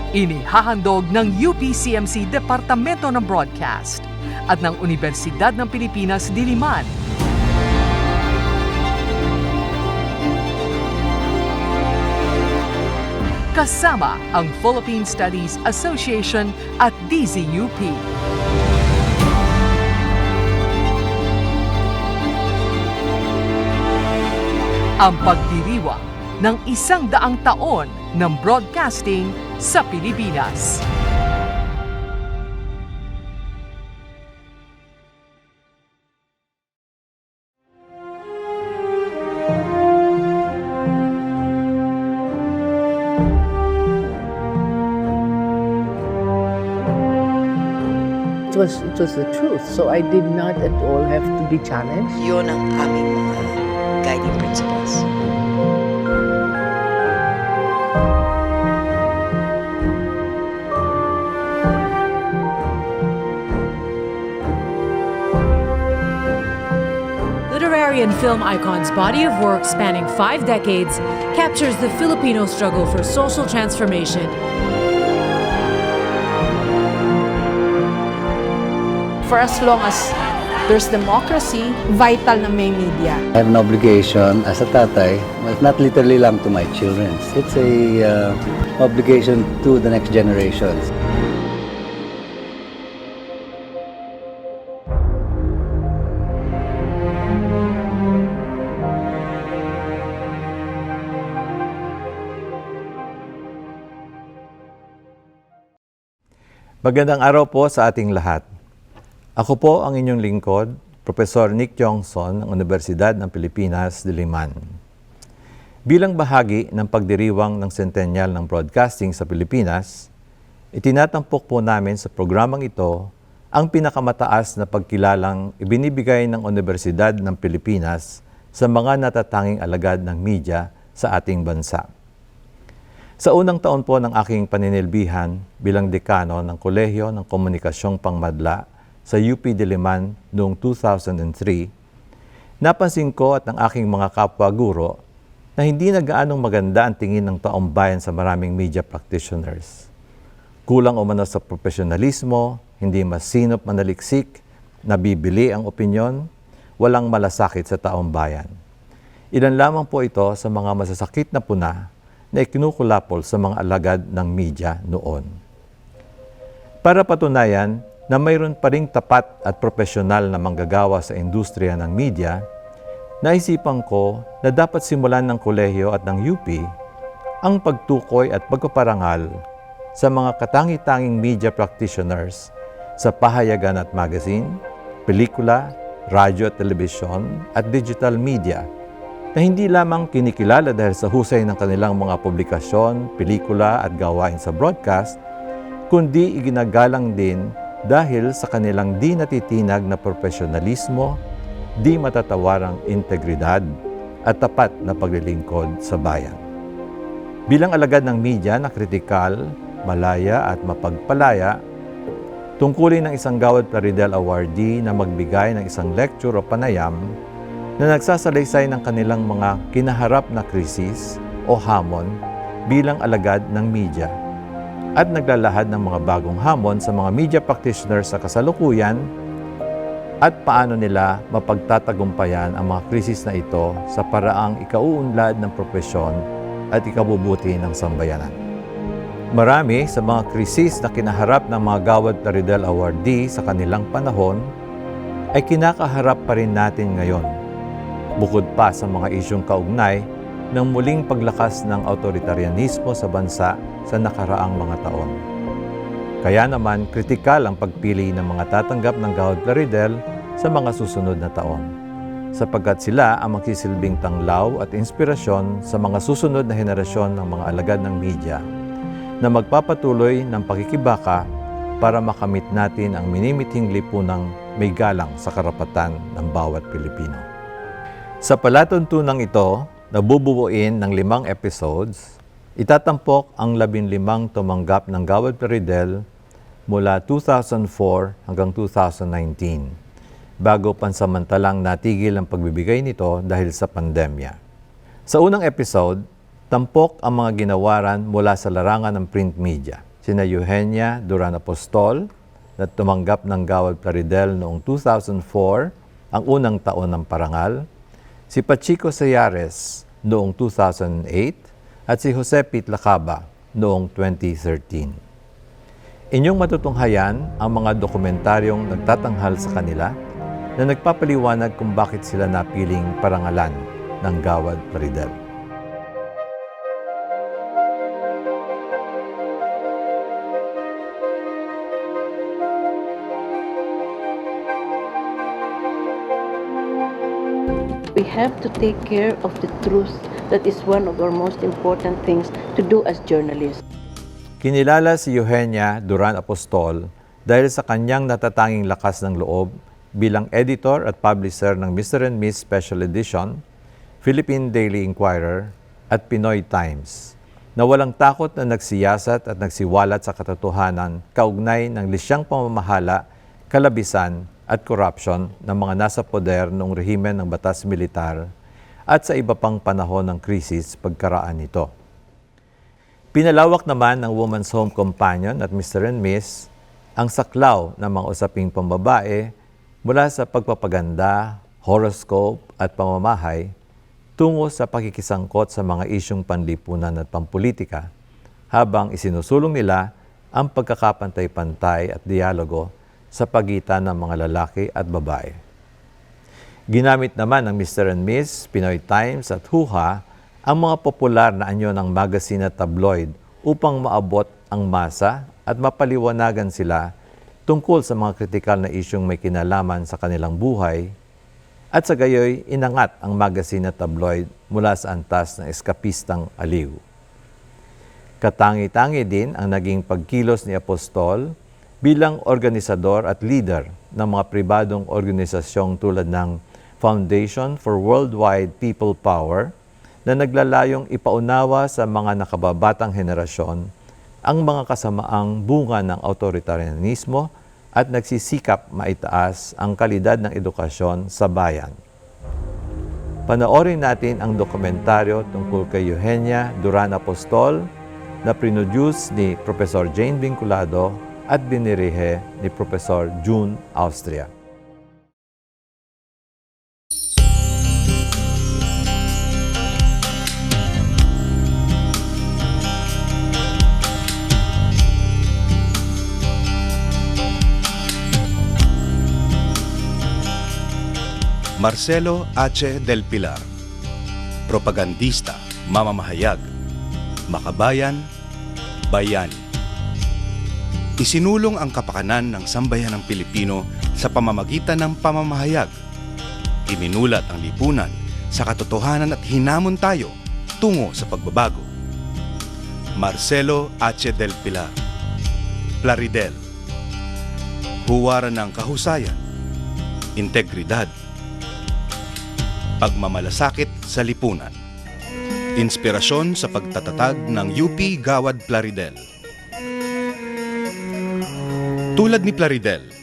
Inihahandog ng UPCMC Departamento ng Broadcast at ng Universidad ng Pilipinas, Diliman. Kasama ang Philippine Studies Association at DZUP. Ang pagdiriwang ng 100 taon ng broadcasting sa Pilipinas. It was the truth, so I did not at all have to be challenged. Yun ang aming mga guiding principles. Literary and film icon's body of work spanning 5 decades captures the Filipino struggle for social transformation. For as long as there's democracy, vital na may media. I have an obligation as a tatay, but not literally lang to my children. It's a obligation to the next generations. Magandang araw po sa ating lahat. Ako po ang inyong lingkod, Professor Nick Johnson ng Universidad ng Pilipinas, Diliman. Bilang bahagi ng pagdiriwang ng Centennial ng Broadcasting sa Pilipinas, itinatampok po namin sa programang ito ang pinakamataas na pagkilalang ibinibigay ng Universidad ng Pilipinas sa mga natatanging alagad ng midya sa ating bansa. Sa unang taon po ng aking paninilbihan bilang dekano ng Kolehiyo ng Komunikasyong Pangmadla sa UP Diliman noong 2003, napansin ko at ng aking mga kapwa-guro na hindi na gaanong maganda ang tingin ng taong bayan sa maraming media practitioners. Kulang umano sa profesionalismo, hindi masinop manaliksik, nabibili ang opinyon, walang malasakit sa taong bayan. Ilan lamang po ito sa mga masasakit na puna na ikinukulapol sa mga alagad ng media noon. Para patunayan na mayroon pa ring tapat at profesional na manggagawa sa industriya ng media, naisipan ko na dapat simulan ng kolehiyo at ng UP ang pagtukoy at pagpaparangal sa mga katangi-tanging media practitioners sa pahayagan at magazine, pelikula, radyo at telebisyon at digital media na hindi lamang kinikilala dahil sa husay ng kanilang mga publikasyon, pelikula at gawain sa broadcast, kundi iginagalang din dahil sa kanilang di natitinag na profesionalismo, di matatawarang integridad at tapat na paglilingkod sa bayan. Bilang alagad ng media na kritikal, malaya at mapagpalaya, tungkulin ng isang Gawad Plaridel awardee na magbigay ng isang lecture o panayam na nagsasalaysay ng kanilang mga kinaharap na krisis o hamon bilang alagad ng media at naglalahad ng mga bagong hamon sa mga media practitioners sa kasalukuyan at paano nila mapagtatagumpayan ang mga krisis na ito sa paraang ikauunlad ng propesyon at ikabubuti ng sambayanan. Marami sa mga krisis na kinaharap ng mga Gawad Plaridel awardee sa kanilang panahon ay kinakaharap pa rin natin ngayon, bukod pa sa mga isyong kaugnay ng muling paglakas ng autoritarianismo sa bansa sa nakaraang mga taon. Kaya naman, kritikal ang pagpili ng mga tatanggap ng Gawad Plaridel sa mga susunod na taon, sapagkat sila ang magsisilbing tanglaw at inspirasyon sa mga susunod na henerasyon ng mga alagad ng media na magpapatuloy ng pakikibaka para makamit natin ang minimithing lipunang may galang sa karapatan ng bawat Pilipino. Sa palatuntunang ito, nabubuuin ng 5 episodes, itatampok ang 15 tumanggap ng Gawad Plaridel mula 2004 hanggang 2019, bago pansamantalang natigil ang pagbibigay nito dahil sa pandemya. Sa unang episode, tampok ang mga ginawaran mula sa larangan ng print media. sina Eugenia Duran-Apostol na tumanggap ng Gawad Plaridel noong 2004, ang unang taon ng parangal, si Pachico Seares noong 2008 at si Lacaba noong 2013. Inyong matutunghayan ang mga dokumentaryong nagtatanghal sa kanila na nagpapaliwanag kung bakit sila napiling parangalan ng Gawad Plaridel. We have to take care of the truth. That is one of our most important things to do as journalists. Kinilala si Eugenia Duran-Apostol dahil sa kanyang natatanging lakas ng loob bilang editor at publisher ng Mr. and Miss Special Edition, Philippine Daily Inquirer at Pinoy Times, na walang takot na nagsiyasat at nagsiwalat sa katotohanan kaugnay ng lisyang pamamahala, kalabisan at korupsyon ng mga nasa poder noong rehimen ng batas militar at sa iba pang panahon ng krisis pagkaraan nito. Pinalawak naman ng Woman's Home Companion at Mr. and Miss ang saklaw ng mga usaping pambabae mula sa pagpapaganda, horoscope at pamamahay tungo sa pakikisangkot sa mga isyong panlipunan at pampolitika habang isinusulong nila ang pagkakapantay-pantay at dialogo sa pagitan ng mga lalaki at babae. Ginamit naman ng Mr. and Miss, Pinoy Times at Huha ang mga popular na anyo ng magazine at tabloid upang maabot ang masa at mapaliwanagan sila tungkol sa mga kritikal na isyong may kinalaman sa kanilang buhay at sa gayoy inangat ang magazine at tabloid mula sa antas ng eskapistang aliw. Katangi-tangi din ang naging pagkilos ni Apostol bilang organisador at leader ng mga pribadong organisasyong tulad ng Foundation for Worldwide People Power na naglalayong ipaunawa sa mga nakababatang henerasyon ang mga kasamaang bunga ng autoritarianismo at nagsisikap maitaas ang kalidad ng edukasyon sa bayan. Panoorin natin ang dokumentaryo tungkol kay Eugenia Duran-Apostol na produce ni Professor Jane Vinculado at dinirihe ni Professor June Austria. Marcelo H. del Pilar, propagandista, mamamahayag, makabayan, bayani. Isinulong ang kapakanan ng sambayanang Pilipino sa pamamagitan ng pamamahayag. Iminulat ang lipunan sa katotohanan at hinamon tayo tungo sa pagbabago. Marcelo H. del Pilar, Plaridel. Huwaran ng kahusayan, integridad, pagmamalasakit sa lipunan. Inspirasyon sa pagtatatag ng UP Gawad Plaridel. Tulad ni Plaridel,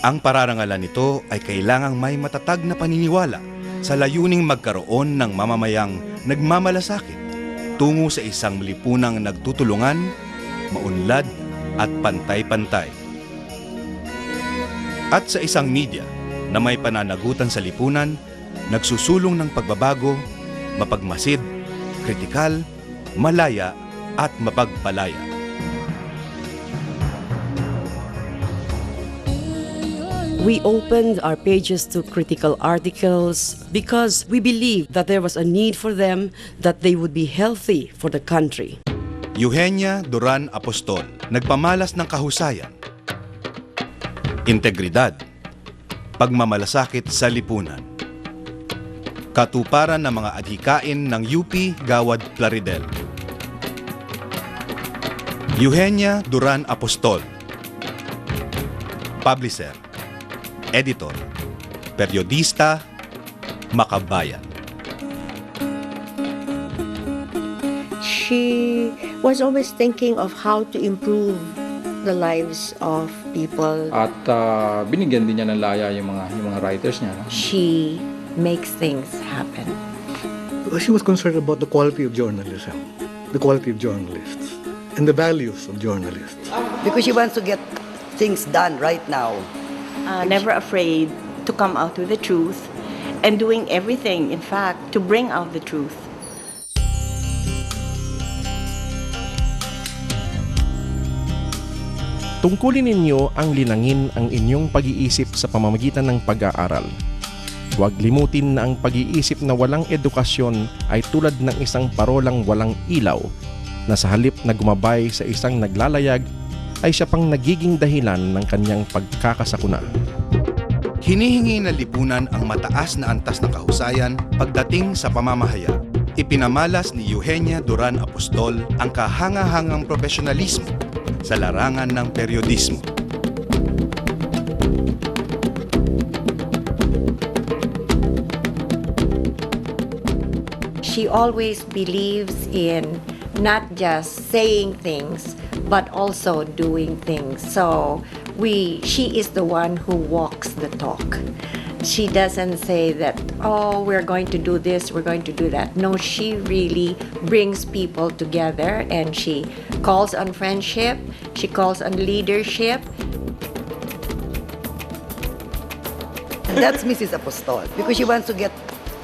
ang pararangalan nito ay kailangang may matatag na paniniwala sa layuning magkaroon ng mamamayang nagmamalasakit tungo sa isang lipunang nagtutulungan, maunlad at pantay-pantay. At sa isang media na may pananagutan sa lipunan, nagsusulong ng pagbabago, mapagmasid, kritikal, malaya at mapagpalaya. We opened our pages to critical articles because we believed that there was a need for them, that they would be healthy for the country. Eugenia Duran-Apostol, nagpamalas ng kahusayan, integridad, pagmamalasakit sa lipunan. Katuparan ng mga adhikain ng UP Gawad Plaridel. Eugenia Duran-Apostol, publisher, editor, periodista, makabayan. She was always thinking of how to improve the lives of people. At binigyan din niya ng laya yung mga writers niya. No? She makes things happen. She was concerned about the quality of journalism, the quality of journalists. and the values of journalists. Because she wants to get things done right now. Never afraid to come out with the truth and doing everything, in fact, to bring out the truth. Tungkulin ninyo ang linangin ang inyong pag-iisip sa pamamagitan ng pag-aaral. Huwag limutin na ang pag-iisip na walang edukasyon ay tulad ng isang parolang walang ilaw na sa halip na gumabay sa isang naglalayag ay siya pang nagiging dahilan ng kanyang pagkakasakuna. Hinihingi na lipunan ang mataas na antas ng kahusayan pagdating sa pamamahayag. Ipinamalas ni Eugenia Duran-Apostol ang kahanga-hangang profesionalismo sa larangan ng periodismo. She always believes in not just saying things, but also doing things. So she is the one who walks the talk. She doesn't say that, oh, we're going to do this, we're going to do that. No, she really brings people together and she calls on friendship, she calls on leadership. That's Mrs. Apostol, because she wants to get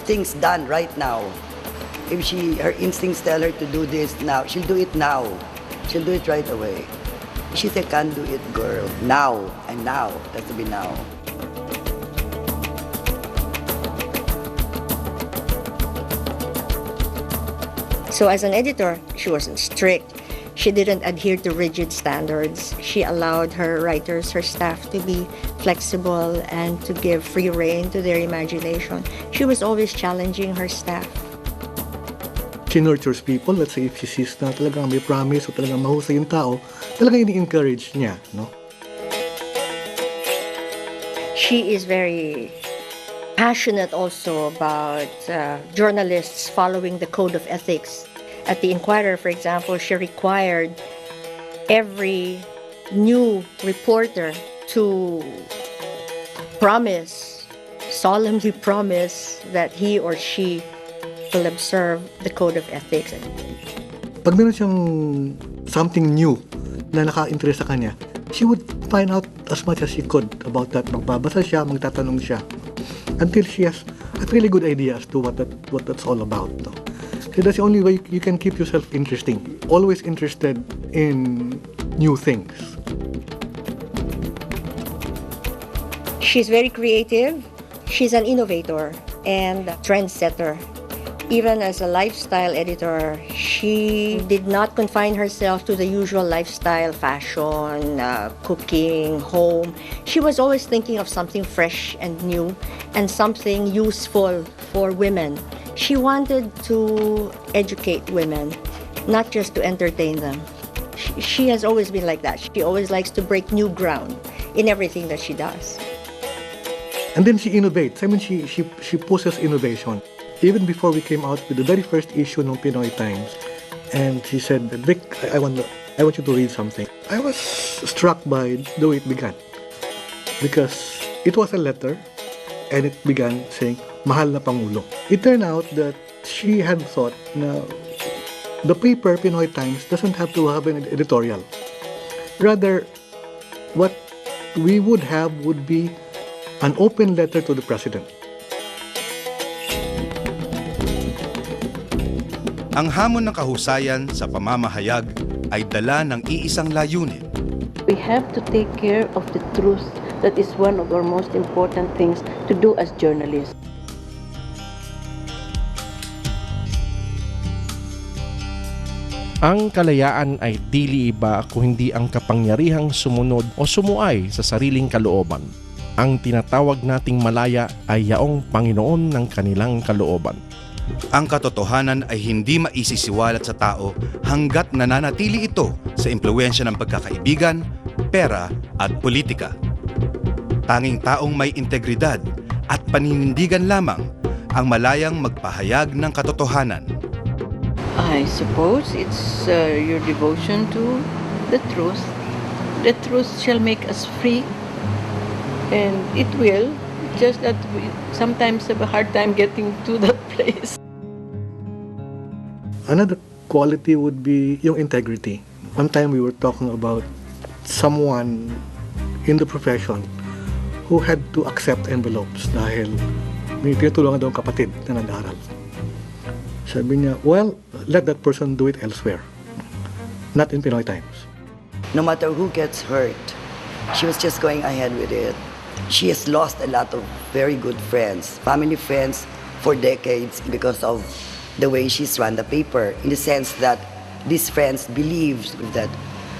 things done right now. If her instincts tell her to do this now, she'll do it now. She'll do it right away. She said, can't do it, girl. Now and now. It has to be now. So as an editor, she wasn't strict. She didn't adhere to rigid standards. She allowed her writers, her staff to be flexible and to give free rein to their imagination. She was always challenging her staff. She nurtures people. Let's say if she sees na talagang may promise o talagang mahusay yung tao, talagang ini-encourage niya, no? She is very passionate also about journalists following the code of ethics. At the Inquirer, for example, she required every new reporter to solemnly promise that he or she will observe the code of ethics. Pag meron siyang something new na naka-interest sa kanya, she would find out as much as she could about that. Magbabasa siya, magtatanong siya, until she has a really good idea as to what that's all about. No? So that's the only way you can keep yourself interesting. Always interested in new things. She's very creative. She's an innovator and a trendsetter. Even as a lifestyle editor, she did not confine herself to the usual lifestyle, fashion, cooking, home. She was always thinking of something fresh and new and something useful for women. She wanted to educate women, not just to entertain them. She has always been like that. She always likes to break new ground in everything that she does. And then she innovates. I mean, she pushes innovation. Even before we came out with the very first issue ng Pinoy Times, and she said, Vic, I want you to read something. I was struck by the way it began. Because it was a letter, and it began saying, Mahal na Pangulo. It turned out that she had thought na the paper, Pinoy Times, doesn't have to have an editorial. Rather, what we would have would be an open letter to the President. Ang hamon ng kahusayan sa pamamahayag ay dala ng iisang layunin. We have to take care of the truth. That is one of our most important things to do as journalists. Ang kalayaan ay dili iba kung hindi ang kapangyarihang sumunod o sumuay sa sariling kalooban. Ang tinatawag nating malaya ay yaong Panginoon ng kanilang kalooban. Ang katotohanan ay hindi maisisiwalat sa tao hanggat nananatili ito sa impluwensya ng pagkakaibigan, pera at politika. Tanging taong may integridad at paninindigan lamang ang malayang magpahayag ng katotohanan. I suppose it's your devotion to the truth. The truth shall make us free, and it will. Just that we sometimes have a hard time getting to that place. Another quality would be yung integrity. One time we were talking about someone in the profession who had to accept envelopes dahil may tinutulungan daw ang kapatid na nag-aaral. Sabi niya, well, let that person do it elsewhere, not in Pinoy Times. No matter who gets hurt, she was just going ahead with it. She has lost a lot of very good friends, family friends for decades because of the way she's run the paper, in the sense that these friends believed that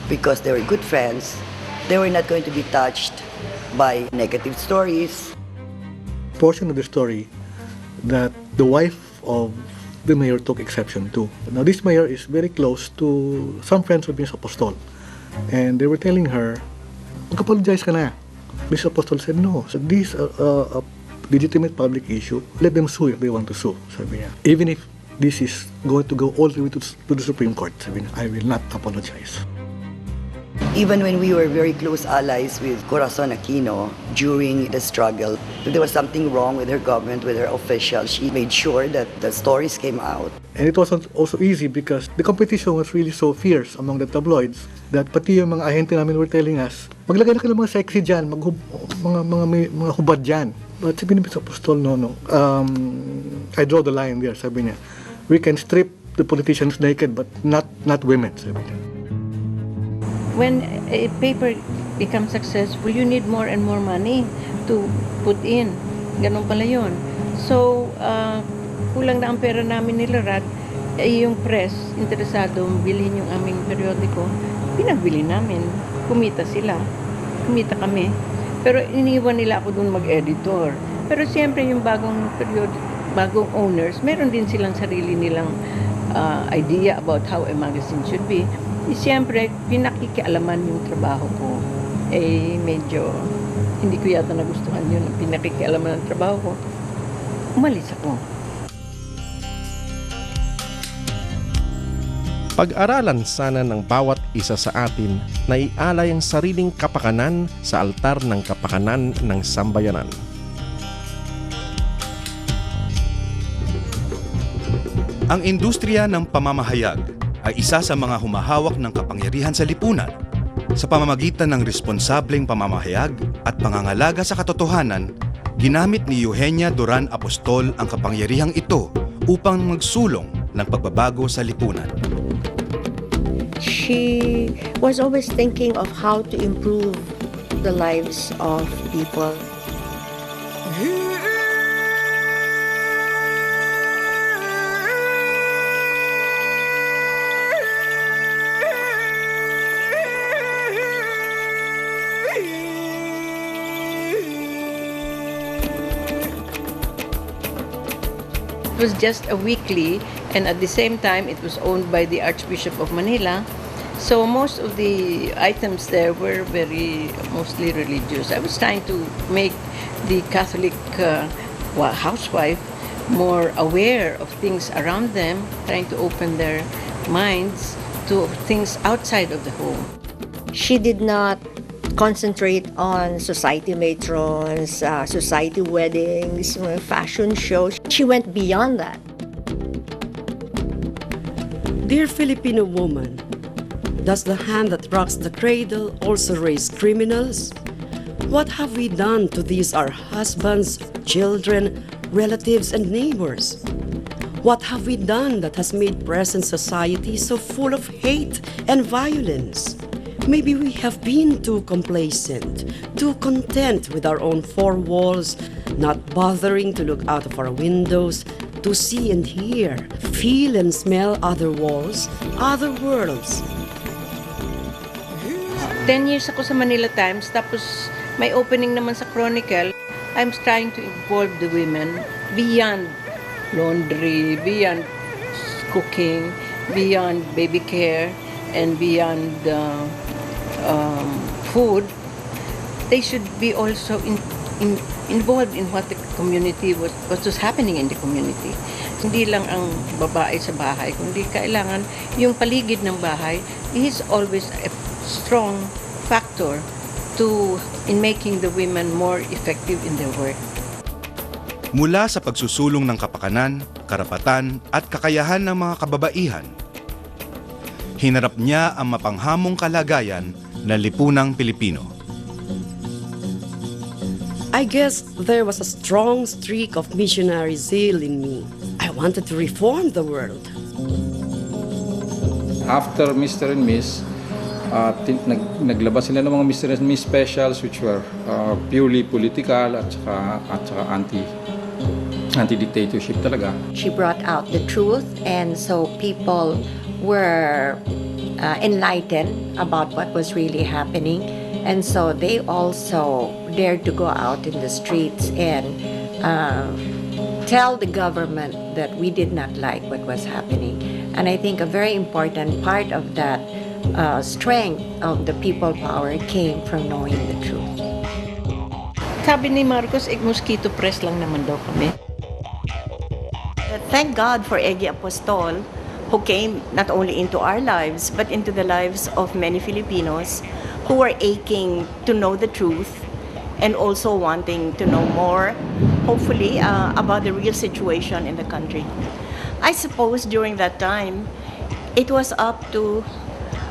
because they were good friends, they were not going to be touched by negative stories. Portion of the story that the wife of the mayor took exception to. Now, this mayor is very close to some friends of Mrs. Apostol, and they were telling her, mag-apologize ka na. Mrs. Apostol said, no, so this a legitimate public issue, let them sue if they want to sue, sabi niya. Even if this is going to go all the way to the Supreme Court, sabi niya, I will not apologize. Even when we were very close allies with Corazon Aquino during the struggle, if there was something wrong with her government, with her officials, she made sure that the stories came out. And it wasn't also easy because the competition was really so fierce among the tabloids that pati yung mga ahente namin were telling us, maglagay na kayo ng mga sexy dyan, mga hubad dyan. But sabi ni Mr. Apostol, no. I draw the line there, sabi niya. We can strip the politicians naked, but not women, sabi niya. When a paper becomes successful, you need more and more money to put in. Ganun pala yun. So, kulang na ang pera namin nilarat, yung press, interesadong bilhin yung aming periodiko, pinagbili namin. Kumita sila. Kumita kami. Pero iniwan nila ako dun mag-editor. Pero siyempre yung bagong owners, meron din silang sarili nilang idea about how a magazine should be. Siyempre, pinakikialaman yung trabaho ko. Medyo hindi ko yata nagustuhan yun, pinakikialaman ng trabaho ko. Umalis ako. Pag-aralan sana ng bawat isa sa atin na ialay ang sariling kapakanan sa altar ng kapakanan ng sambayanan. Ang industriya ng pamamahayag ay isa sa mga humahawak ng kapangyarihan sa lipunan sa pamamagitan ng responsableng pamamahayag at pangangalaga sa katotohanan. Ginamit ni Eugenia Duran-Apostol ang kapangyarihang ito upang magsulong ng pagbabago sa lipunan. She was always thinking of how to improve the lives of people. It was just a weekly, and at the same time it was owned by the Archbishop of Manila. So most of the items there were mostly religious. I was trying to make the Catholic housewife more aware of things around them, trying to open their minds to things outside of the home. She did not concentrate on society matrons, society weddings, fashion shows. She went beyond that. Dear Filipino woman, does the hand that rocks the cradle also raise criminals? What have we done to these our husbands, children, relatives, and neighbors? What have we done that has made present society so full of hate and violence? Maybe we have been too complacent, too content with our own four walls, not bothering to look out of our windows, to see and hear, feel and smell other walls, other worlds. 10 years ako sa Manila Times, tapos may opening naman sa Chronicle. I'm trying to involve the women beyond laundry, beyond cooking, beyond baby care, and beyond food. They should be also involved in what the community, what was happening in the community. Hindi lang ang babae sa bahay, kundi kailangan yung paligid ng bahay is always a strong factor in making the women more effective in their work. Mula sa pagsusulong ng kapakanan, karapatan at kakayahan ng mga kababaihan, Hinarap niya ang mapanghamong kalagayan ng lipunang Pilipino. I guess there was a strong streak of missionary zeal in me. I wanted to reform the world. After Mr. and Miss, naglabas sila ng mga Mr. and Miss specials which were purely political at saka anti-dictatorship talaga. She brought out the truth, and so people were enlightened about what was really happening. And so they also dared to go out in the streets and tell the government that we did not like what was happening. And I think a very important part of that strength of the people power came from knowing the truth. Sabi ni Marcos, mosquito press lang naman daw kami. Thank God for Apostol, who came not only into our lives, but into the lives of many Filipinos who were aching to know the truth and also wanting to know more, hopefully, about the real situation in the country. I suppose during that time, it was up to,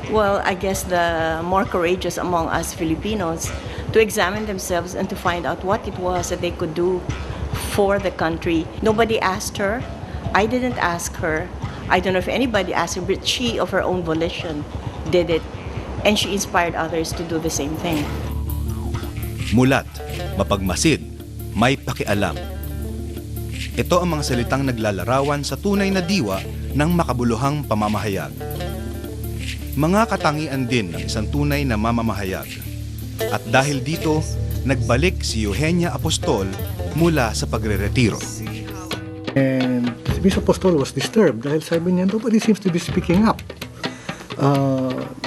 well, I guess the more courageous among us Filipinos to examine themselves and to find out what it was that they could do for the country. Nobody asked her. I didn't ask her. I don't know if anybody asked her, but she, of her own volition, did it. And she inspired others to do the same thing. Mulat, mapagmasid, may pakialam. Ito ang mga salitang naglalarawan sa tunay na diwa ng makabuluhang pamamahayag. Mga katangian din ng isang tunay na mamamahayag. At dahil dito, nagbalik si Eugenia Apostol mula sa pagreretiro. And Miss Apostol was disturbed dahil sabi niya, nobody seems to be speaking up.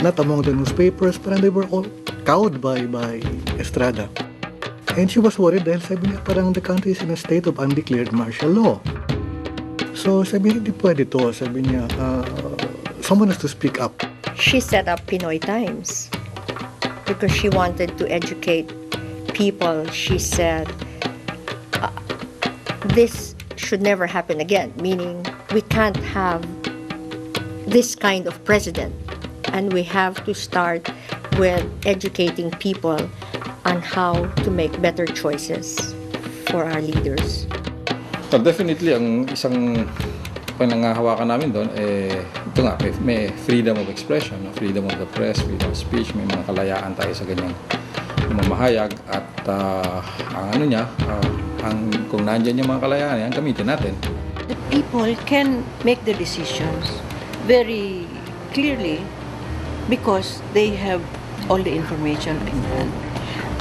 Not among the newspapers, parang they were all cowed by Estrada. And she was worried dahil sabi niya, parang the country is in a state of undeclared martial law. So sabi niya, hindi pwede to. Sabi niya, someone has to speak up. She set up Pinoy Times because she wanted to educate people. She said, this should never happen again, meaning we can't have this kind of president. And we have to start with educating people on how to make better choices for our leaders. So definitely, ang isang panangahawakan namin doon, ito nga, may freedom of expression, freedom of the press, freedom of speech, may mga kalayaan tayo sa ganyang mamahayag. At kung nandyan yung mga kalayaan yan, gamitin natin. The people can make the decisions very clearly because they have all the information in hand.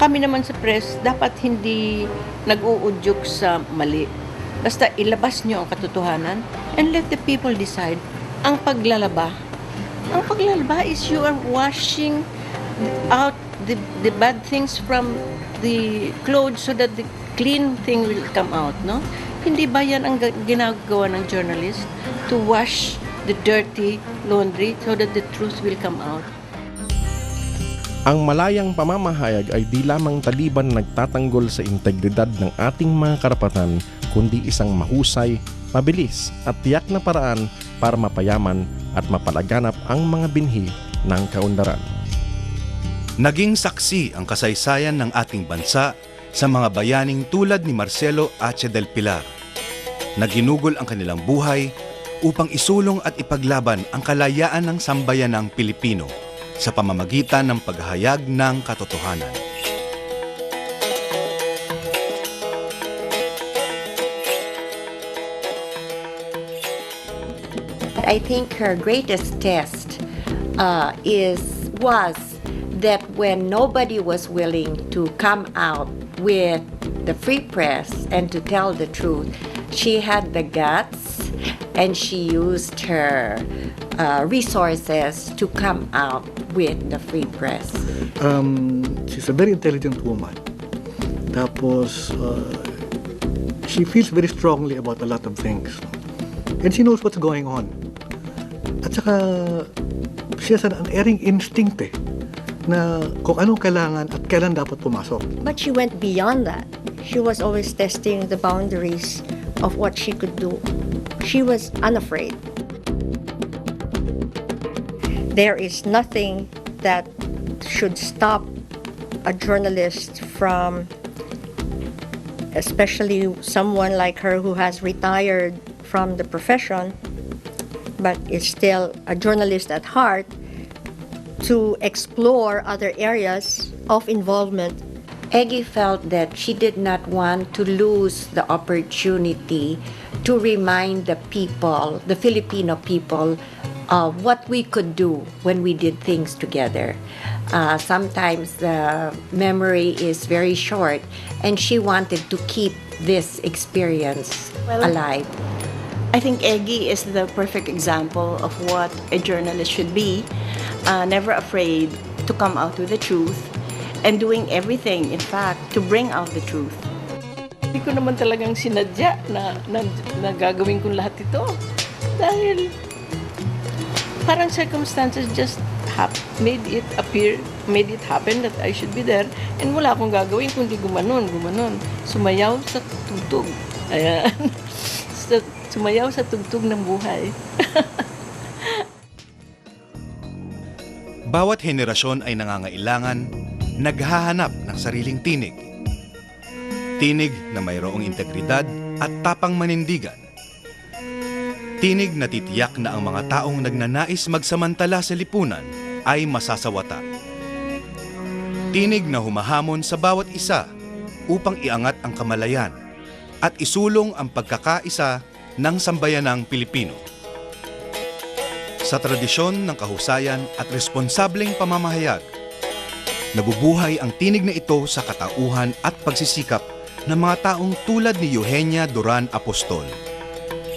Kami naman sa press, dapat hindi nag-uudyok sa mali. Basta ilabas nyo ang katotohanan and let the people decide. Ang paglalaba is you are washing out the bad things from the clothes so that the clean thing will come out, no? Hindi ba yan ang ginagawa ng journalist? To wash the dirty laundry so that the truth will come out. Ang malayang pamamahayag ay di lamang taliban na nagtatanggol sa integridad ng ating mga karapatan, kundi isang mahusay, mabilis at tiyak na paraan para mapayaman at mapalaganap ang mga binhi ng kaunlaran. Naging saksi ang kasaysayan ng ating bansa sa mga bayaning tulad ni Marcelo H. del Pilar, na ginugol ang kanilang buhay upang isulong at ipaglaban ang kalayaan ng sambayanang Pilipino sa pamamagitan ng paghahayag ng katotohanan. I think her greatest test was that when nobody was willing to come out with the free press and to tell the truth, she had the guts and she used her resources to come out with the free press. She's a very intelligent woman. Tapos, she feels very strongly about a lot of things. And she knows what's going on. At saka, she has an unerring instinct na kung anong kailangan at kailan dapat pumasok. But she went beyond that. She was always testing the boundaries of what she could do. She was unafraid. there is nothing that should stop a journalist from, especially someone like her who has retired from the profession but is still a journalist at heart, to explore other areas of involvement. Eggy felt that she did not want to lose the opportunity to remind the people, the Filipino people, of what we could do when we did things together. Sometimes the memory is very short, and she wanted to keep this experience alive. I think Eggy is the perfect example of what a journalist should be, never afraid to come out with the truth and doing everything, in fact, to bring out the truth. Hindi ko naman talagang sinadya na gagawin kong lahat ito. Dahil parang circumstances just made it happen that I should be there. And wala akong gagawin kundi gumanon. Sumayaw sa tugtog. Ayan. Sumayaw sa tugtog ng buhay. Bawat henerasyon ay nangangailangan, naghahanap ng sariling tinig. Tinig na mayroong integridad at tapang manindigan. Tinig na titiyak na ang mga taong nagnanais magsamantala sa lipunan ay masasawata. Tinig na humahamon sa bawat isa upang iangat ang kamalayan at isulong ang pagkakaisa ng sambayanang Pilipino. Sa tradisyon ng kahusayan at responsableng pamamahayag, nabubuhay ang tinig na ito sa katauhan at pagsisikap ng mga taong tulad ni Eugenia Duran-Apostol,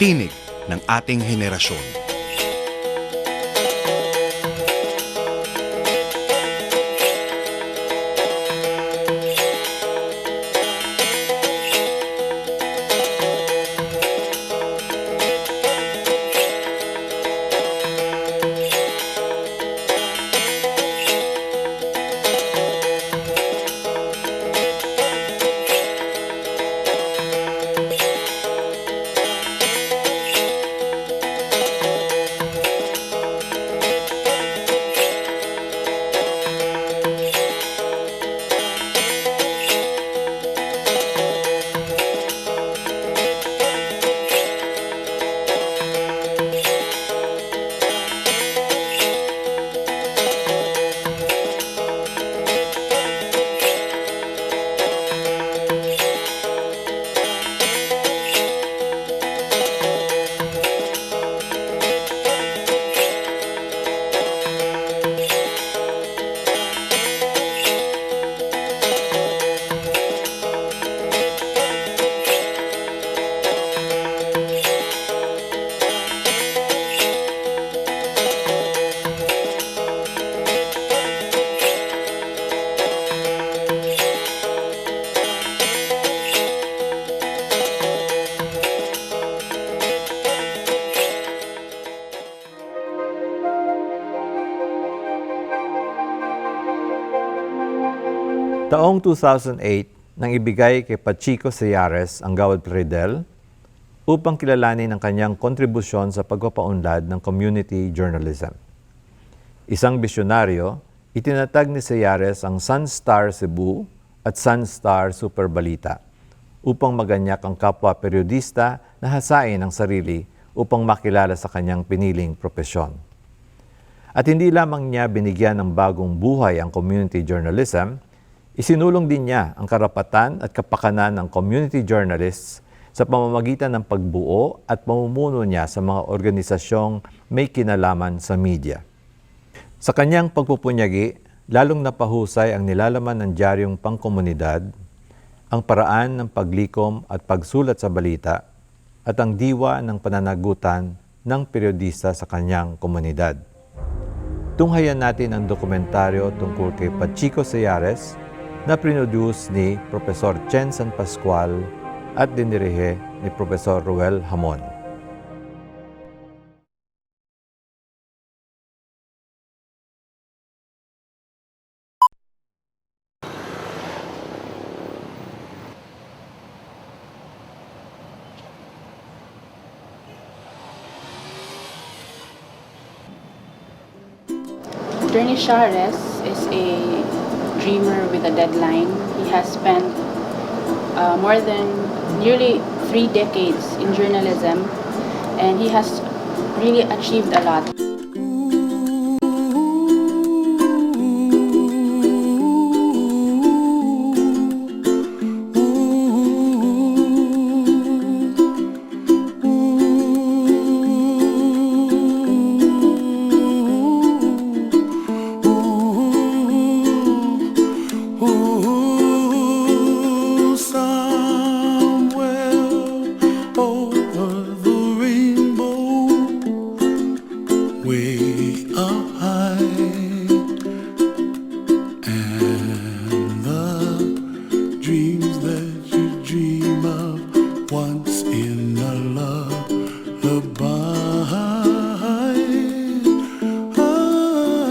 tinig ng ating henerasyon. Taong 2008 nang ibigay kay Pachico Seares ang Gawad Plaridel upang kilalanin ang kanyang kontribusyon sa pagpapaunlad ng community journalism. Isang bisyonaryo, itinatag ni Seares ang Sunstar Cebu at Sunstar Super Balita upang maganyak ang kapwa periodista na hasain ang sarili upang makilala sa kanyang piniling propesyon. At hindi lamang niya binigyan ng bagong buhay ang community journalism, isinulong din niya ang karapatan at kapakanan ng community journalists sa pamamagitan ng pagbuo at pamumuno niya sa mga organisasyong may kinalaman sa media. Sa kanyang pagpupunyagi, lalong napahusay ang nilalaman ng diaryong pangkomunidad, ang paraan ng paglikom at pagsulat sa balita, at ang diwa ng pananagutan ng periodista sa kanyang komunidad. Tunghayan natin ang dokumentaryo tungkol kay Pachico Seares na produce ni Profesor Chen San Pascual at dinirihe ni Profesor Ruel Hamon. Attorney Seares is a dreamer with a deadline. He has spent more than nearly 3 decades in journalism, and he has really achieved a lot.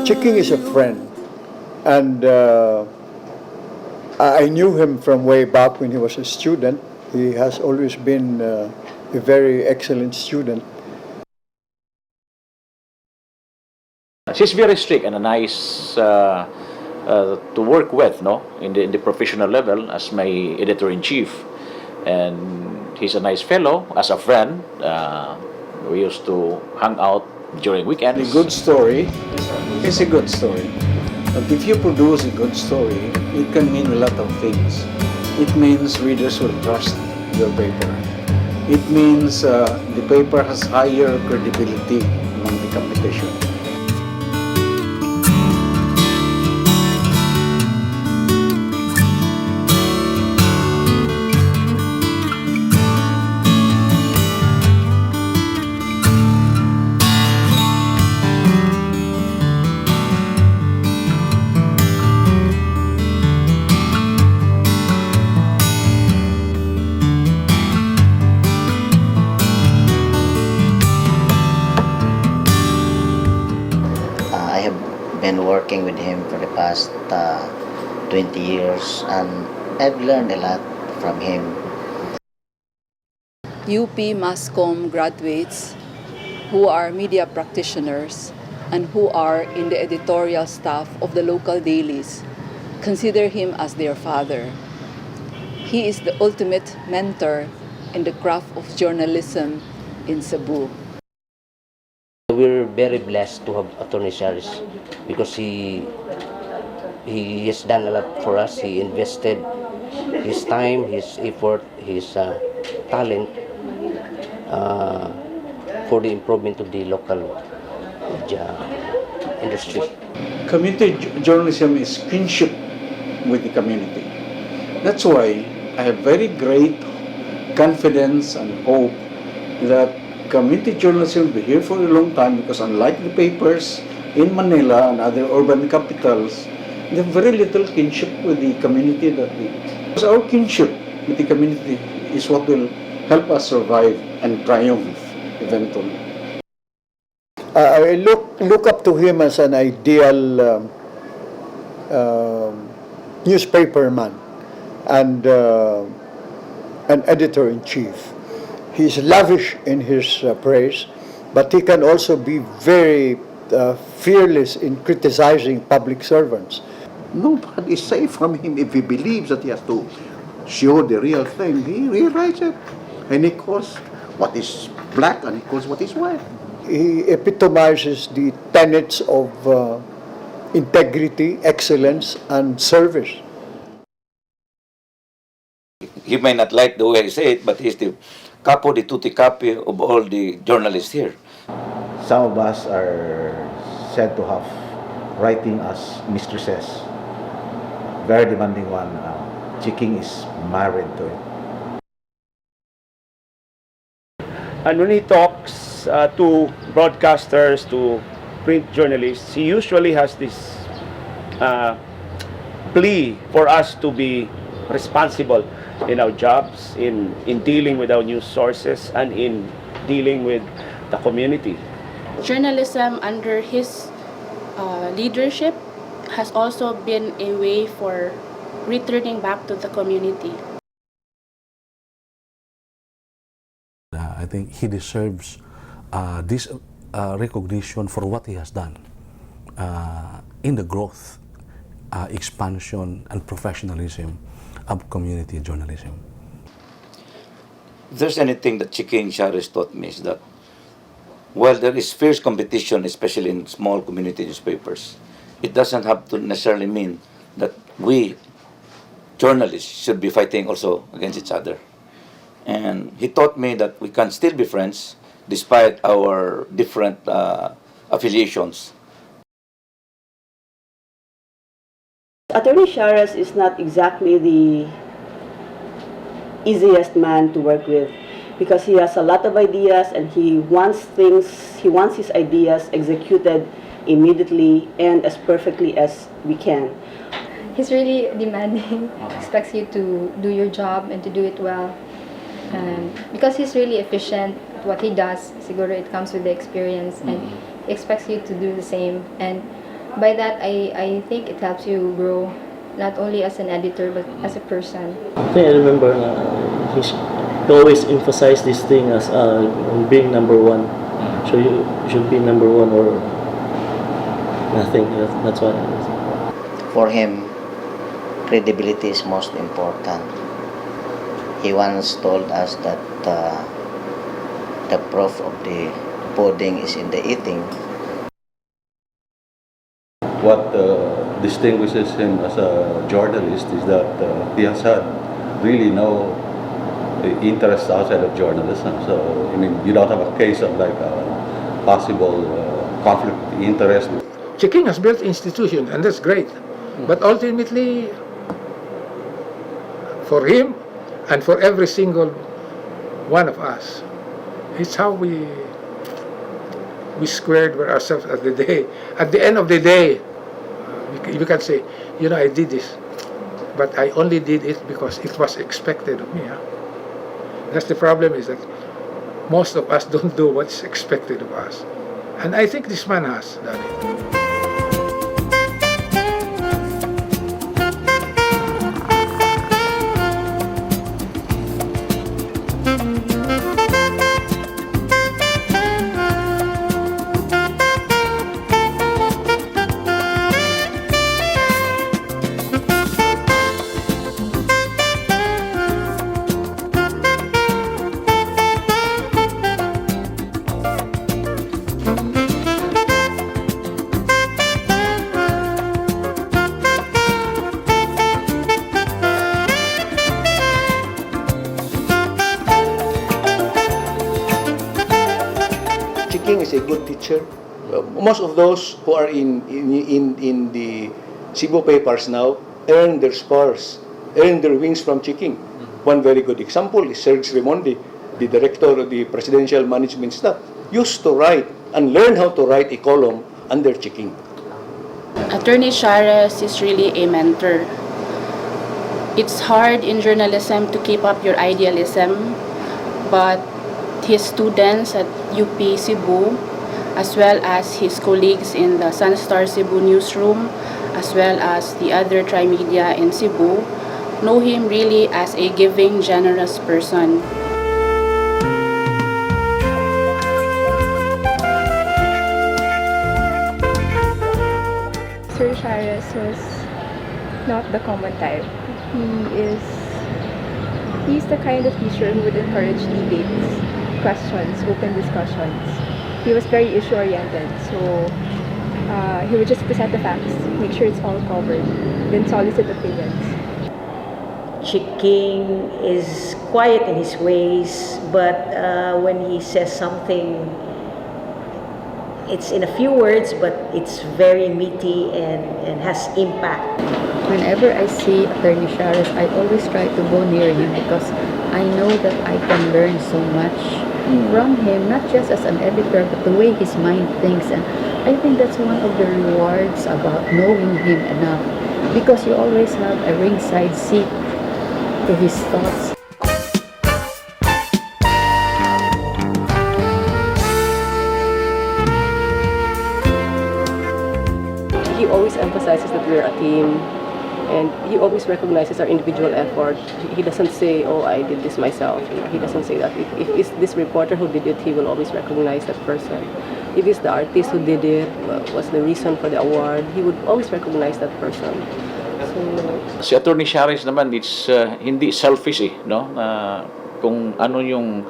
Chiking is a friend, and I knew him from way back when he was a student. He has always been a very excellent student. She's very strict and nice to work with, no, in the professional level as my editor-in-chief, and he's a nice fellow. As a friend, we used to hang out during weekends. A good story is a good story. But if you produce a good story, it can mean a lot of things. It means readers will trust your paper. It means the paper has higher credibility among the competition. Been working with him for the past 20 years, and I've learned a lot from him. UP Masscom graduates who are media practitioners and who are in the editorial staff of the local dailies consider him as their father. He is the ultimate mentor in the craft of journalism in Cebu. We're very blessed to have Attorney Seares because he has done a lot for us. He invested his time, his effort, his talent for the improvement of the local media industry. Community journalism is kinship with the community. That's why I have very great confidence and hope that community journalism will be here for a long time, because unlike the papers in Manila and other urban capitals, they have very little kinship with the community that we. Because our kinship with the community is what will help us survive and triumph eventually. I look up to him as an ideal newspaperman and an editor-in-chief. He's lavish in his praise, but he can also be very fearless in criticizing public servants. Nobody is safe from him if he believes that he has to show the real thing. He rewrites it, and he calls what is black and he calls what is white. He epitomizes the tenets of integrity, excellence, and service. He may not like the way I say it, but he's the capo di tutti capi of all the journalists here. Some of us are said to have writing as mistresses. Very demanding one. Chiking is married to it. And when he talks to broadcasters, to print journalists, he usually has this plea for us to be responsible in our jobs, in dealing with our news sources, and in dealing with the community. Journalism under his leadership has also been a way for returning back to the community. I think he deserves this recognition for what he has done. in the growth, expansion, and professionalism of community journalism. If there's anything that Chiking Seares taught me is that while there is fierce competition, especially in small community newspapers, it doesn't have to necessarily mean that we journalists should be fighting also against each other. And he taught me that we can still be friends despite our different affiliations. Attorney Seares is not exactly the easiest man to work with because he has a lot of ideas and he wants his ideas executed immediately and as perfectly as we can. He's really demanding, expects you to do your job and to do it well. And because he's really efficient at what he does, siguro it comes with the experience and he expects you to do the same. And by that, I think it helps you grow, not only as an editor, but as a person. I think I remember he always emphasized this thing as being number one. So you should be number one or nothing. That's why. For him, credibility is most important. He once told us that the proof of the pudding is in the eating. What distinguishes him as a journalist is that he has had really no interest outside of journalism. So, I mean, you don't have a case of like a possible conflict of interest. Chiking has built institution, and that's great. But ultimately, for him and for every single one of us, it's how we squared with ourselves at the day. At the end of the day, you can say, you know, I did this, but I only did it because it was expected of me. Huh? That's the problem, is that most of us don't do what's expected of us. And I think this man has done it. Chiking is a good teacher. Most of those who are in the Cebu papers now earn their spurs, earn their wings from Chiking. One very good example is Serge Raimondi, the director of the Presidential Management Staff, used to write and learn how to write a column under Chiking. Attorney Seares is really a mentor. It's hard in journalism to keep up your idealism, but his students at UP Cebu, as well as his colleagues in the Sunstar Cebu newsroom, as well as the other tri-media in Cebu, know him really as a giving, generous person. Sir Seares was not the common type. He's the kind of teacher who would encourage debates, questions, open discussions. He was very issue-oriented, so he would just present the facts, make sure it's all covered, then solicit opinions. Chiking is quiet in his ways, but when he says something, it's in a few words, but it's very meaty and has impact. Whenever I see Attorney Seares, I always try to go near him because I know that I can learn so much from him, not just as an editor, but the way his mind thinks. And I think that's one of the rewards about knowing him enough, because you always have a ringside seat to his thoughts. He always emphasizes that we're a team, and he always recognizes our individual effort. He doesn't say, oh, I did this myself. He doesn't say that. If it's this reporter who did it, he will always recognize that person. if it's the artist who did it, what's the reason for the award, he would always recognize that person. So, Si Attorney Seares naman, it's hindi selfish no? Kung ano yung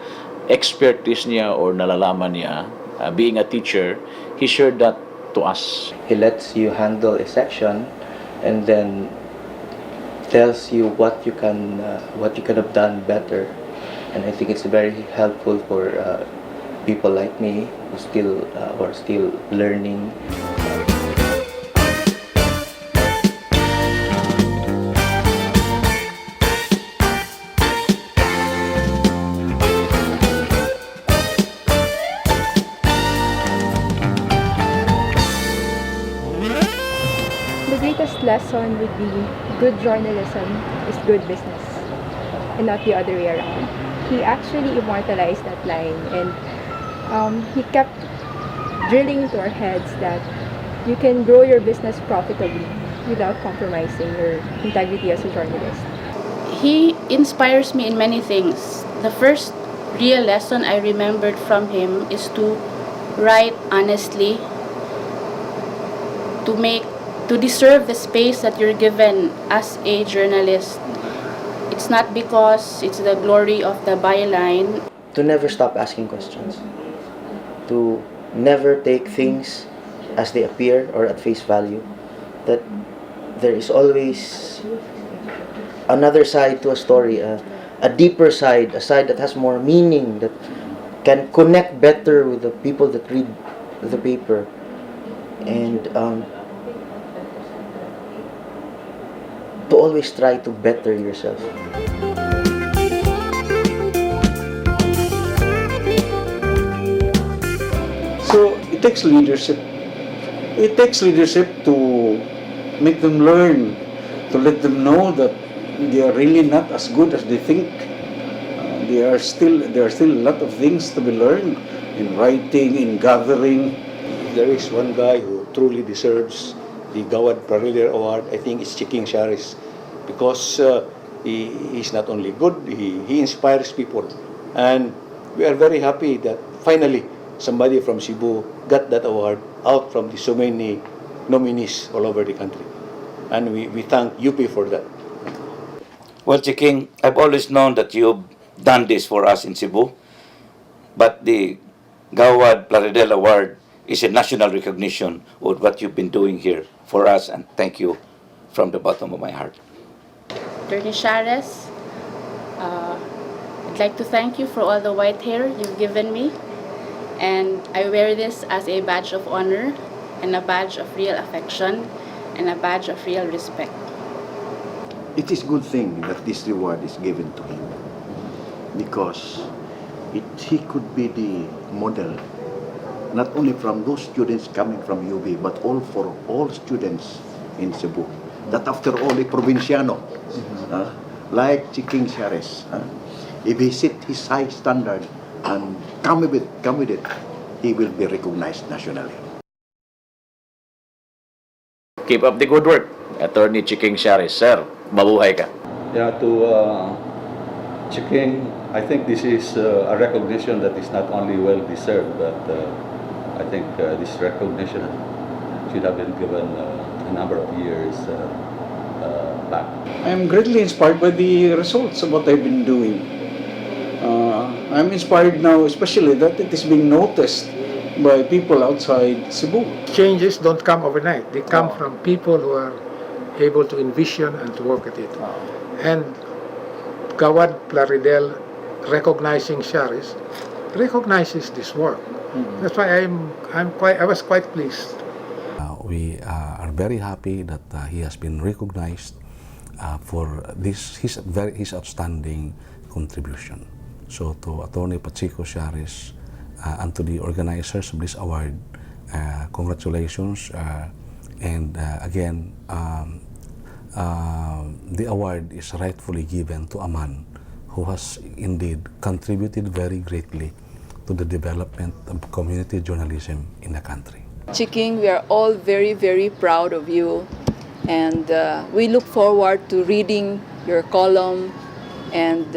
expertise niya or nalalaman niya, being a teacher, he shared that to us. He lets you handle a section and then tells you what you can have done better, and I think it's very helpful for people like me who are still learning. The greatest lesson would be good journalism is good business and not the other way around. He actually immortalized that line, and he kept drilling into our heads that you can grow your business profitably without compromising your integrity as a journalist. He inspires me in many things. The first real lesson I remembered from him is to write honestly, to deserve the space that you're given as a journalist. It's not because it's the glory of the byline. To never stop asking questions. To never take things as they appear or at face value. That there is always another side to a story, a deeper side, a side that has more meaning, that can connect better with the people that read the paper. And to always try to better yourself. So it takes leadership. It takes leadership to make them learn, to let them know that they are really not as good as they think. There are still a lot of things to be learned in writing, in gathering. There is one guy who truly deserves the Gawad Plaridel Award. I think it's Pachico Seares, because he's not only good, he inspires people. And we are very happy that finally somebody from Cebu got that award out from the so many nominees all over the country. And we thank UP for that. Well, Chiking, I've always known that you've done this for us in Cebu, but the Gawad Plaridel Award is a national recognition of what you've been doing here for us, and thank you from the bottom of my heart. Attorney Seares, I'd like to thank you for all the white hair you've given me, and I wear this as a badge of honor and a badge of real affection and a badge of real respect. It is a good thing that this reward is given to him, because he could be the model, not only from those students coming from UB, but for all students in Cebu. That after all, a provinciano, like Pachico Seares, if he set his high standard and come with it, he will be recognized nationally. Keep up the good work, Attorney Pachico Seares. Sir, mabuhay ka. Yeah, to Chiking, I think this is a recognition that is not only well deserved, but I think this recognition should have been given a number of years back. I am greatly inspired by the results of what I've been doing. I'm inspired now, especially that it is being noticed by people outside Cebu. Changes don't come overnight. They come from people who are able to envision and to work at it. And Gawad Plaridel, recognizing Seares, recognizes this work. That's why I was quite pleased. We are very happy that he has been recognized for his outstanding contribution. So to Attorney Pachico Seares and to the organizers of this award, congratulations. And again, the award is rightfully given to a man who has indeed contributed very greatly to the development of community journalism in the country. Chiking, we are all very, very proud of you, and we look forward to reading your column and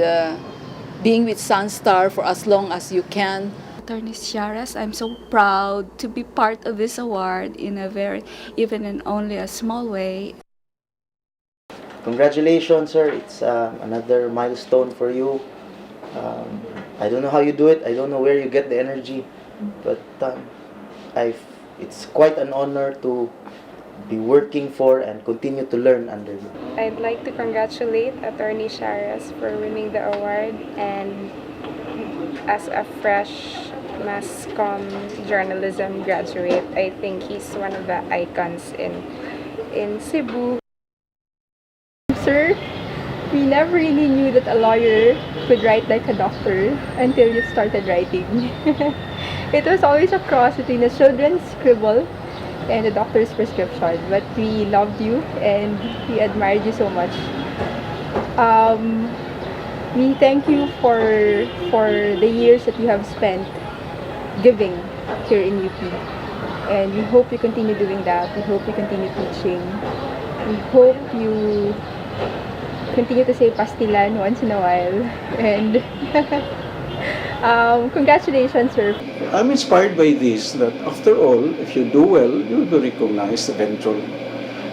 being with Sunstar for as long as you can. Attorney Seares. I'm so proud to be part of this award in a very, even in only a small way. Congratulations, sir. It's another milestone for you. I don't know how you do it. I don't know where you get the energy, but it's quite an honor to be working for and continue to learn under you. I'd like to congratulate Attorney Seares for winning the award, and as a fresh mass comm journalism graduate, I think he's one of the icons in Cebu. Sir, we never really knew that a lawyer could write like a doctor until you started writing. It was always a cross between a children's scribble and a doctor's prescription, but we loved you and we admired you so much. We thank you for the years that you have spent giving here in UP, and we hope you continue doing that. We hope you continue teaching. We hope you continue to say pastilan once in a while, and congratulations, sir. I'm inspired by this, that after all, if you do well, you'll be recognized eventually.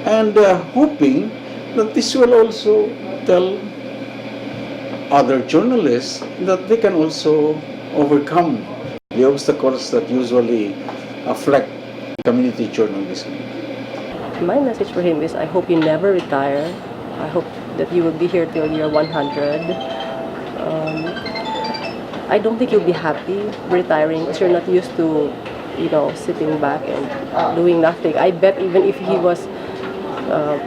And hoping that this will also tell other journalists that they can also overcome the obstacles that usually afflict community journalism. My message for him is, I hope you never retire. I hope that you will be here till you're 100. I don't think you'll be happy retiring because you're not used to, sitting back and doing nothing. I bet even if he was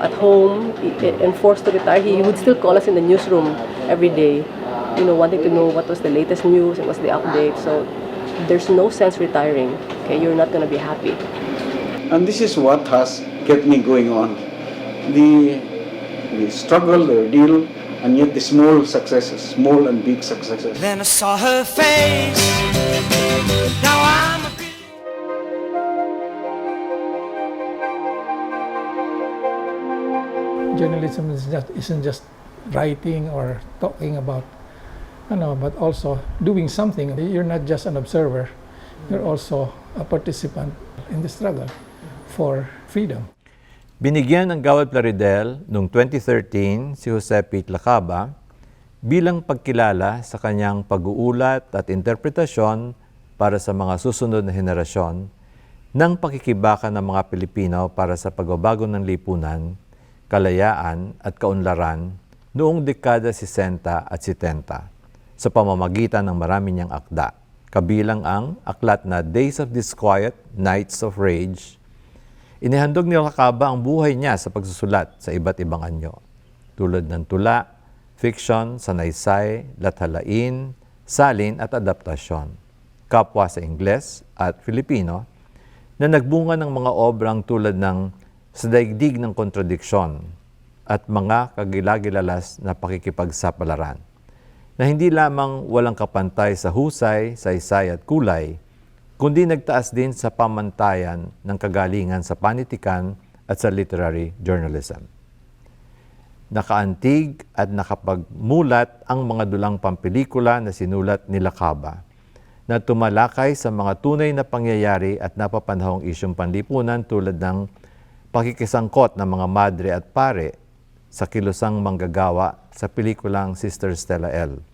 at home and forced to retire, he would still call us in the newsroom every day, wanting to know what was the latest news and what's the update. So there's no sense retiring. Okay, you're not going to be happy. And this is what has kept me going on. The struggle, the ordeal, and yet the small successes, small and big successes. Then I saw her face. Now I'm a Journalism isn't just writing or talking about, but also doing something. You're not just an observer, you're also a participant in the struggle for freedom. Binigyan ng Gawad Plaridel noong 2013 si Jose P. Lacaba bilang pagkilala sa kanyang pag-uulat at interpretasyon para sa mga susunod na henerasyon ng pakikibaka ng mga Pilipino para sa pagbabago ng lipunan, kalayaan at kaunlaran noong dekada 60 at 70 sa pamamagitan ng marami niyang akda, kabilang ang aklat na Days of Disquiet, Nights of Rage. Inihandog ni Lacaba ang buhay niya sa pagsusulat sa iba't ibang anyo, tulad ng tula, fiction, sanaysay, lathalain, salin at adaptasyon, kapwa sa Ingles at Filipino, na nagbunga ng mga obrang tulad ng Sa Daigdig ng Kontradiksyon at mga kagilagilalas na pakikipagsapalaran, na hindi lamang walang kapantay sa husay, saysay at kulay, kundi nagtaas din sa pamantayan ng kagalingan sa panitikan at sa literary journalism. Nakaantig at nakapagmulat ang mga dulang pampelikula na sinulat ni Lacaba, na tumalakay sa mga tunay na pangyayari at napapanahong isyong panlipunan tulad ng pakikisangkot ng mga madre at pare sa kilusang manggagawa sa pelikulang Sister Stella L.,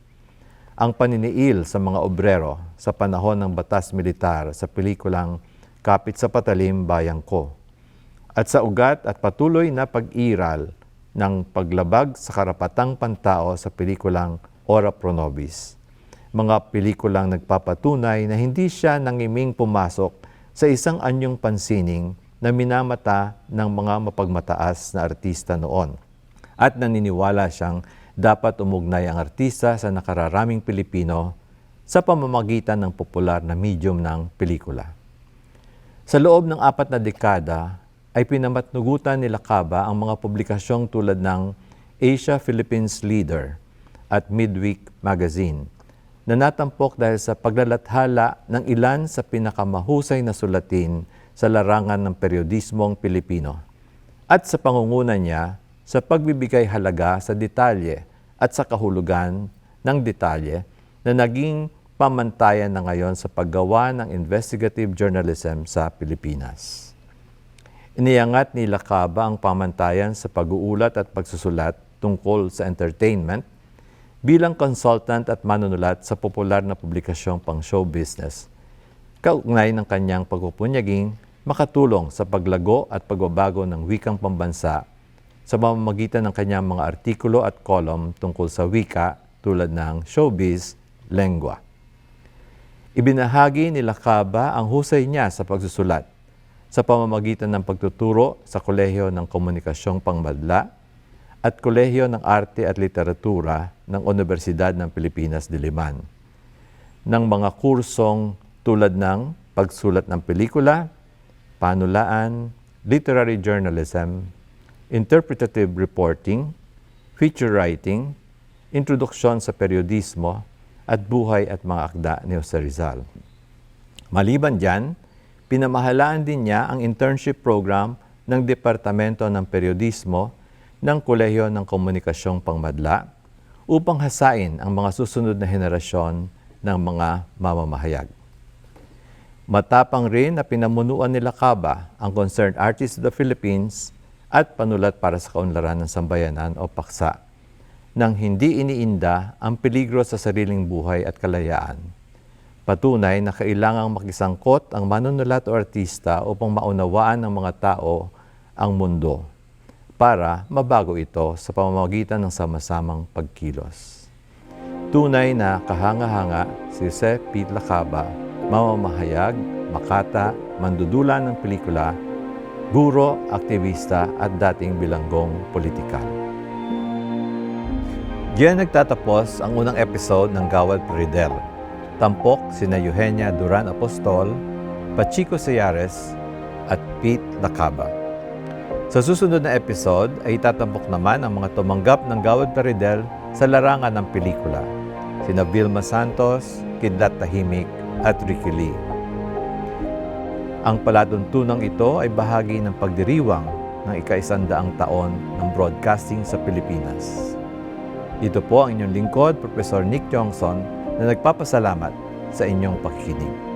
ang paniniil sa mga obrero sa panahon ng batas militar sa pelikulang Kapit sa Patalim, Bayang Ko, at sa ugat at patuloy na pag-iral ng paglabag sa karapatang pantao sa pelikulang Ora Pro Nobis, mga pelikulang nagpapatunay na hindi siya nangiming pumasok sa isang anyong pansining na minamata ng mga mapagmataas na artista noon, at naniniwala siyang dapat umugnay ang artista sa nakararaming Pilipino sa pamamagitan ng popular na medium ng pelikula. Sa loob ng 4 na dekada ay pinamatnugutan ni Lacaba ang mga publikasyong tulad ng Asia Philippines Leader at Midweek Magazine, na natampok dahil sa paglalathala ng ilan sa pinakamahusay na sulatin sa larangan ng periodismong Pilipino, at sa pangunguna niya sa pagbibigay halaga sa detalye at sa kahulugan ng detalye na naging pamantayan na ngayon sa paggawa ng investigative journalism sa Pilipinas. Iniangat ni Lacaba ang pamantayan sa pag-uulat at pagsusulat tungkol sa entertainment bilang consultant at manunulat sa popular na publikasyong pang-show business, kaugnay ng kanyang pagpupunyaging makatulong sa paglago at pagbabago ng wikang pambansa sa pamamagitan ng kanyang mga artikulo at kolum tungkol sa wika tulad ng showbiz, lengua. Ibinahagi ni Lacaba ang husay niya sa pagsusulat sa pamamagitan ng pagtuturo sa Kolehiyo ng Komunikasyong Pangmadla at Kolehiyo ng Arte at Literatura ng Universidad ng Pilipinas, Diliman, ng mga kursong tulad ng pagsulat ng pelikula, panulaan, literary journalism, interpretative reporting, feature writing, introduksyon sa periodismo, at buhay at mga akda ni Jose Rizal. Maliban diyan, pinamahalaan din niya ang internship program ng Departamento ng Periodismo ng Kolehiyo ng Komunikasyong Pangmadla upang hasain ang mga susunod na henerasyon ng mga mamamahayag. Matapang rin na pinamunuan ni Lacaba ang Concerned Artists of the Philippines at panulat para sa kaunlaran ng sambayanan o paksa nang hindi iniinda ang peligro sa sariling buhay at kalayaan. Patunay na kailangang makisangkot ang manunulat o artista upang maunawaan ng mga tao ang mundo para mabago ito sa pamamagitan ng sama-samang pagkilos. Tunay na kahanga-hanga si Jose P. Lacaba, mamamahayag, makata, mandudulan ng pelikula, guro, aktivista at dating bilanggong politikal. Diyan nagtatapos ang unang episode ng Gawad Plaridel. Tampok sina Eugenia Duran-Apostol, Pachico Seares at Pete Lacaba. Sa susunod na episode ay itatampok naman ang mga tumanggap ng Gawad Plaridel sa larangan ng pelikula, sina Vilma Santos, Kidlat Tahimik at Ricky Lee. Ang palatuntunang ito ay bahagi ng pagdiriwang ng ika-100 taon ng broadcasting sa Pilipinas. Ito po ang inyong lingkod, Professor Nick Johnson, na nagpapasalamat sa inyong pakikinig.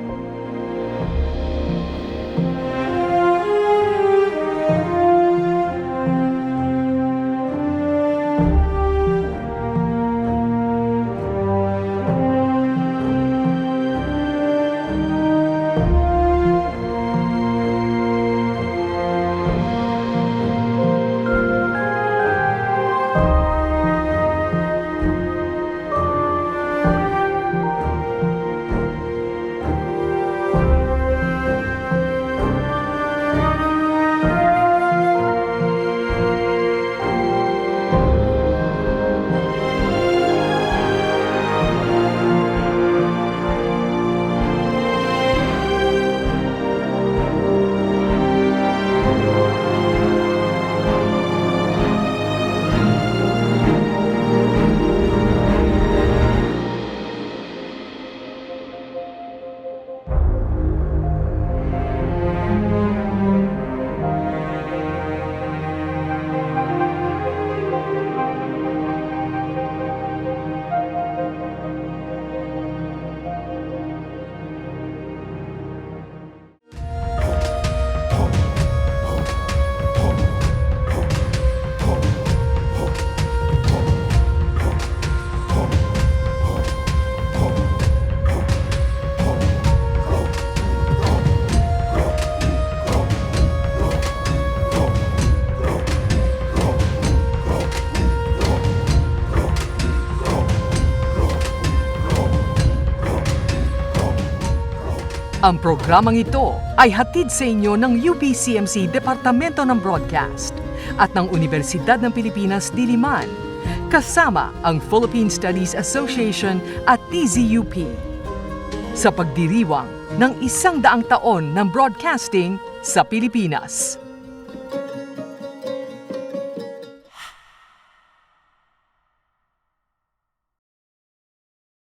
Ang programang ito ay hatid sa inyo ng UPCMC Departamento ng Broadcast at ng Universidad ng Pilipinas, Diliman, kasama ang Philippine Studies Association at DZUP sa pagdiriwang ng 100 taon ng broadcasting sa Pilipinas.